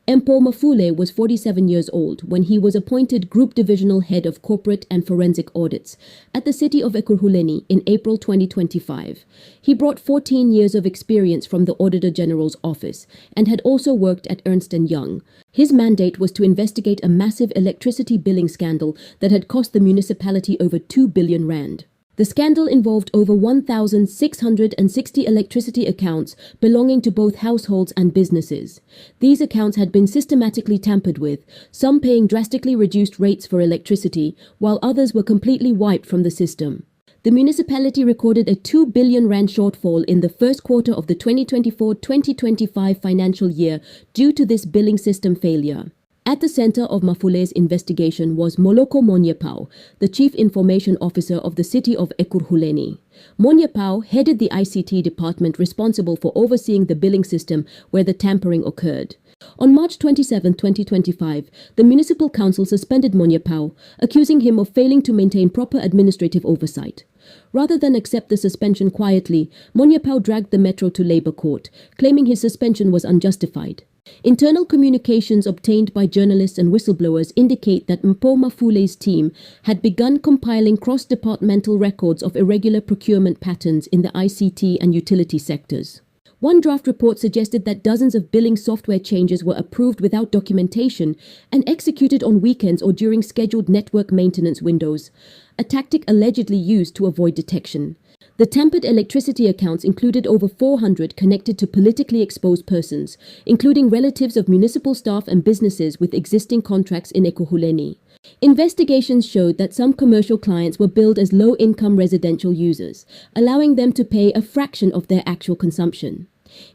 Mpho Mafole was 47 years old when he was appointed Group Divisional Head of Corporate and Forensic Audits at the City of Ekurhuleni in April 2025. He brought 14 years of experience from the Auditor General's office and had also worked at Ernst & Young. His mandate was to investigate a massive electricity billing scandal that had cost the municipality over 2 billion rand. The scandal involved over 1,660 electricity accounts belonging to both households and businesses. These accounts had been systematically tampered with, some paying drastically reduced rates for electricity, while others were completely wiped from the system. The municipality recorded a 2 billion rand shortfall in the first quarter of the 2024-2025 financial year due to this billing system failure. At the center of Mafole's investigation was Mpho, the Chief Information Officer of the City of Ekurhuleni. Mpho headed the ICT department responsible for overseeing the billing system where the tampering occurred. On March 27, 2025, the Municipal Council suspended Mpho, accusing him of failing to maintain proper administrative oversight. Rather than accept the suspension quietly, Mpho dragged the Metro to Labour Court, claiming his suspension was unjustified. Internal communications obtained by journalists and whistleblowers indicate that Mpho Mafole's team had begun compiling cross-departmental records of irregular procurement patterns in the ICT and utility sectors. One draft report suggested that dozens of billing software changes were approved without documentation and executed on weekends or during scheduled network maintenance windows, a tactic allegedly used to avoid detection. The tampered electricity accounts included over 400 connected to politically exposed persons, including relatives of municipal staff and businesses with existing contracts in Ekurhuleni. Investigations showed that some commercial clients were billed as low-income residential users, allowing them to pay a fraction of their actual consumption.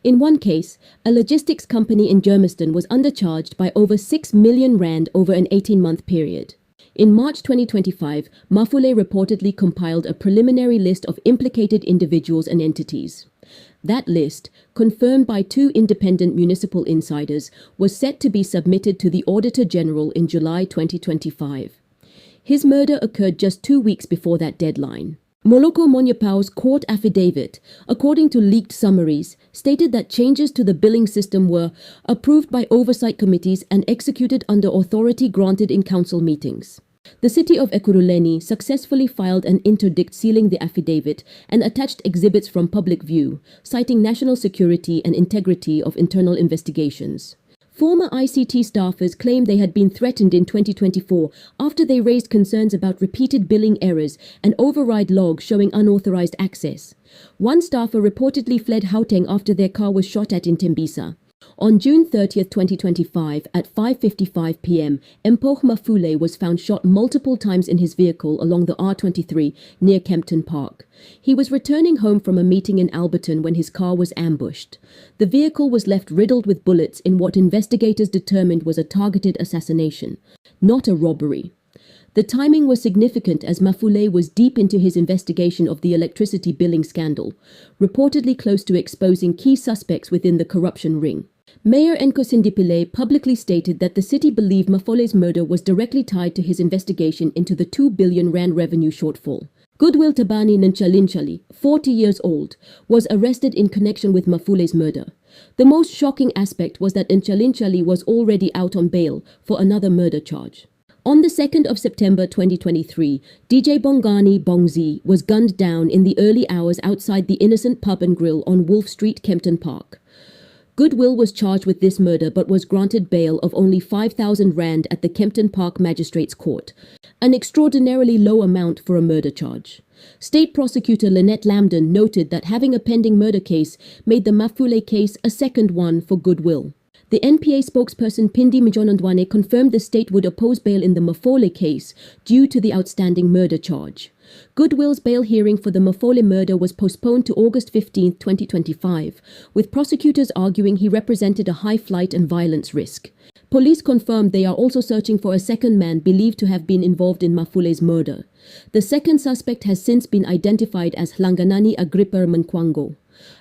In one case, a logistics company in Germiston was undercharged by over 6 million rand over an 18-month period. In March 2025, Mafole reportedly compiled a preliminary list of implicated individuals and entities. That list, confirmed by 2 independent municipal insiders, was set to be submitted to the Auditor General in July 2025. His murder occurred just 2 weeks before that deadline. Mpho's court affidavit, according to leaked summaries, stated that changes to the billing system were approved by oversight committees and executed under authority granted in council meetings. The City of Ekurhuleni successfully filed an interdict sealing the affidavit and attached exhibits from public view, citing national security and integrity of internal investigations. Former ICT staffers claimed they had been threatened in 2024 after they raised concerns about repeated billing errors and override logs showing unauthorized access. One staffer reportedly fled Gauteng after their car was shot at in Tembisa. On June 30, 2025, at 5:55 p.m., Mpho Mafole was found shot multiple times in his vehicle along the R23 near Kempton Park. He was returning home from a meeting in Alberton when his car was ambushed. The vehicle was left riddled with bullets in what investigators determined was a targeted assassination, not a robbery. The timing was significant as Mafole was deep into his investigation of the electricity billing scandal, reportedly close to exposing key suspects within the corruption ring. Mayor Nkosindipile publicly stated that the city believed Mafole's murder was directly tied to his investigation into the 2 billion rand revenue shortfall. Goodwill Tabani Nchalinchali, 40 years old, was arrested in connection with Mafole's murder. The most shocking aspect was that Nchalinchali was already out on bail for another murder charge. On the 2nd of September 2023, DJ Bongani Bongzi was gunned down in the early hours outside the Innocent Pub and Grill on Wolf Street, Kempton Park. Goodwill was charged with this murder but was granted bail of only 5,000 rand at the Kempton Park Magistrates Court, an extraordinarily low amount for a murder charge. State Prosecutor Lynette Lambden noted that having a pending murder case made the Mafole case a second one for Goodwill. The NPA spokesperson Pindi Mijonondwane confirmed the state would oppose bail in the Mafole case due to the outstanding murder charge. Goodwill's bail hearing for the Mafole murder was postponed to August 15, 2025, with prosecutors arguing he represented a high flight and violence risk. Police confirmed they are also searching for a second man believed to have been involved in Mafole's murder. The second suspect has since been identified as Hlanganani Agrippa Mnkwango.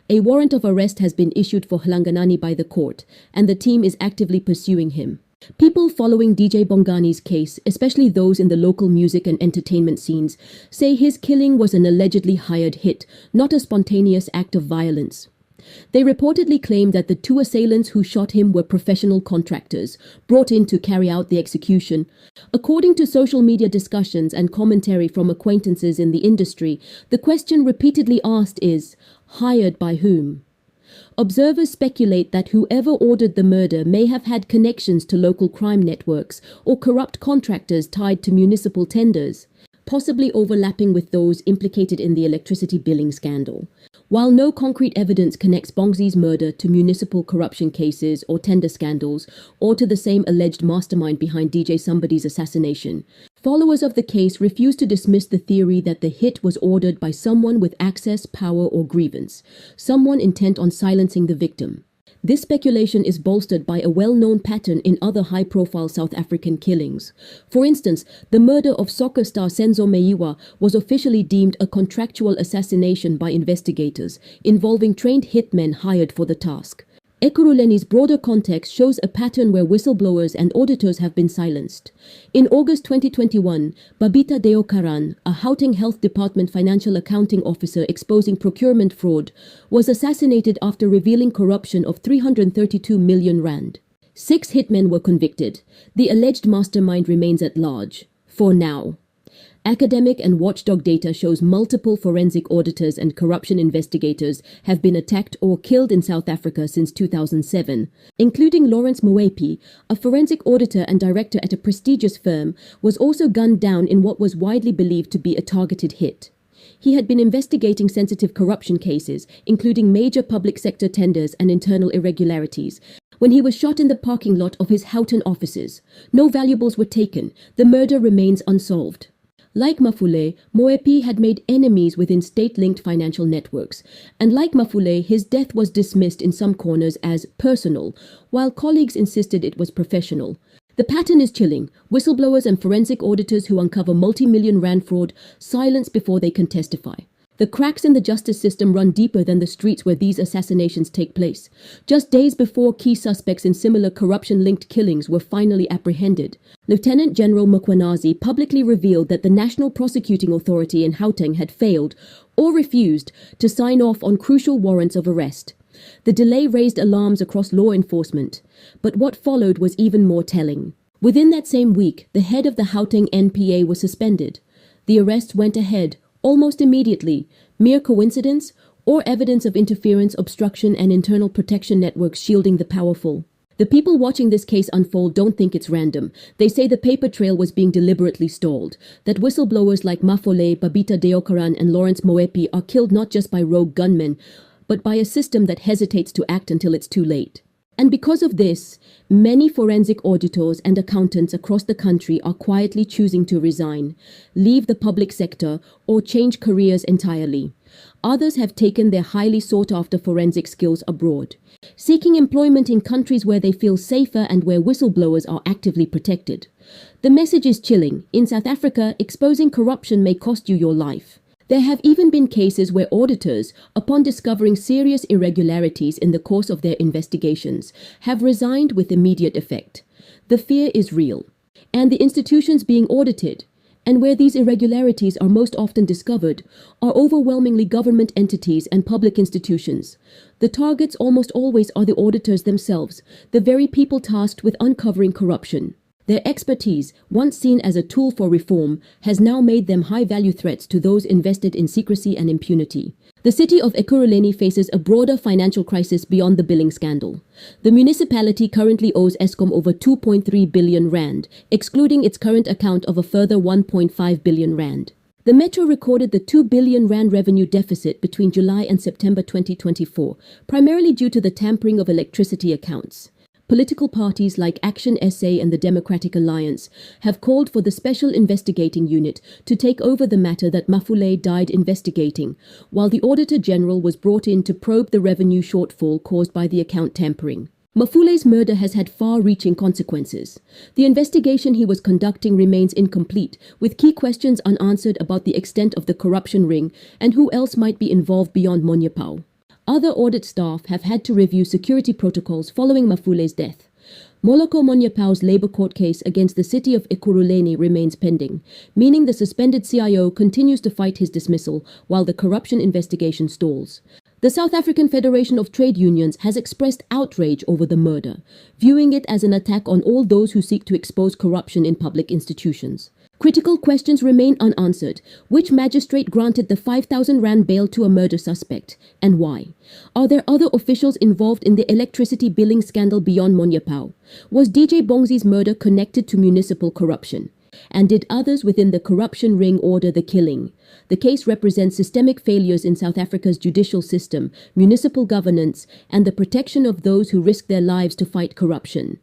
A warrant of arrest has been issued for Hlanganani by the court, and the team is actively pursuing him. People following DJ Bongani's case, especially those in the local music and entertainment scenes, say his killing was an allegedly hired hit, not a spontaneous act of violence. They reportedly claimed that the two assailants who shot him were professional contractors, brought in to carry out the execution. According to social media discussions and commentary from acquaintances in the industry, the question repeatedly asked is, hired by whom? Observers speculate that whoever ordered the murder may have had connections to local crime networks or corrupt contractors tied to municipal tenders, possibly overlapping with those implicated in the electricity billing scandal. While no concrete evidence connects Bongzi's murder to municipal corruption cases or tender scandals, or to the same alleged mastermind behind DJ Somebody's assassination, followers of the case refuse to dismiss the theory that the hit was ordered by someone with access, power, or grievance, someone intent on silencing the victim. This speculation is bolstered by a well-known pattern in other high-profile South African killings. For instance, the murder of soccer star Senzo Meyiwa was officially deemed a contractual assassination by investigators, involving trained hitmen hired for the task. Ekurhuleni's broader context shows a pattern where whistleblowers and auditors have been silenced. In August 2021, Babita Deokaran, a Gauteng Health Department financial accounting officer exposing procurement fraud, was assassinated after revealing corruption of 332 million rand. 6 hitmen were convicted. The alleged mastermind remains at large, for now. Academic and watchdog data shows multiple forensic auditors and corruption investigators have been attacked or killed in South Africa since 2007, including Lawrence Moepi, a forensic auditor and director at a prestigious firm, was also gunned down in what was widely believed to be a targeted hit. He had been investigating sensitive corruption cases, including major public sector tenders and internal irregularities, when he was shot in the parking lot of his Houghton offices. No valuables were taken. The murder remains unsolved. Like Mafole, Moepi had made enemies within state-linked financial networks, and like Mafole, his death was dismissed in some corners as personal, while colleagues insisted it was professional. The pattern is chilling. Whistleblowers and forensic auditors who uncover multi-million rand fraud silence before they can testify. The cracks in the justice system run deeper than the streets where these assassinations take place. Just days before key suspects in similar corruption-linked killings were finally apprehended, Lieutenant General Mkhwanazi publicly revealed that the National Prosecuting Authority in Gauteng had failed, or refused, to sign off on crucial warrants of arrest. The delay raised alarms across law enforcement, but what followed was even more telling. Within that same week, the head of the Gauteng NPA was suspended. The arrests went ahead, almost immediately. Mere coincidence, or evidence of interference, obstruction, and internal protection networks shielding the powerful? The people watching this case unfold don't think it's random. They say the paper trail was being deliberately stalled, that whistleblowers like Mafole, Babita Deokaran, and Lawrence Moepi are killed not just by rogue gunmen, but by a system that hesitates to act until it's too late. And because of this, many forensic auditors and accountants across the country are quietly choosing to resign, leave the public sector, or change careers entirely. Others have taken their highly sought-after forensic skills abroad, seeking employment in countries where they feel safer and where whistleblowers are actively protected. The message is chilling. In South Africa, exposing corruption may cost you your life. There have even been cases where auditors, upon discovering serious irregularities in the course of their investigations, have resigned with immediate effect. The fear is real. And the institutions being audited, and where these irregularities are most often discovered, are overwhelmingly government entities and public institutions. The targets almost always are the auditors themselves, the very people tasked with uncovering corruption. Their expertise, once seen as a tool for reform, has now made them high-value threats to those invested in secrecy and impunity. The city of Ekurhuleni faces a broader financial crisis beyond the billing scandal. The municipality currently owes Eskom over 2.3 billion rand, excluding its current account of a further 1.5 billion rand. The metro recorded the 2 billion rand revenue deficit between July and September 2024, primarily due to the tampering of electricity accounts. Political parties like Action SA and the Democratic Alliance have called for the Special Investigating Unit to take over the matter that Mafole died investigating, while the Auditor General was brought in to probe the revenue shortfall caused by the account tampering. Mafule's murder has had far-reaching consequences. The investigation he was conducting remains incomplete, with key questions unanswered about the extent of the corruption ring and who else might be involved beyond Mpho. Other audit staff have had to review security protocols following Mafule's death. Moloko Mpho's labor court case against the City of Ekurhuleni remains pending, meaning the suspended CIO continues to fight his dismissal while the corruption investigation stalls. The South African Federation of Trade Unions has expressed outrage over the murder, viewing it as an attack on all those who seek to expose corruption in public institutions. Critical questions remain unanswered. Which magistrate granted the 5,000 rand bail to a murder suspect, and why? Are there other officials involved in the electricity billing scandal beyond Monyapau? Was DJ Bongzi's murder connected to municipal corruption? And did others within the corruption ring order the killing? The case represents systemic failures in South Africa's judicial system, municipal governance, and the protection of those who risk their lives to fight corruption.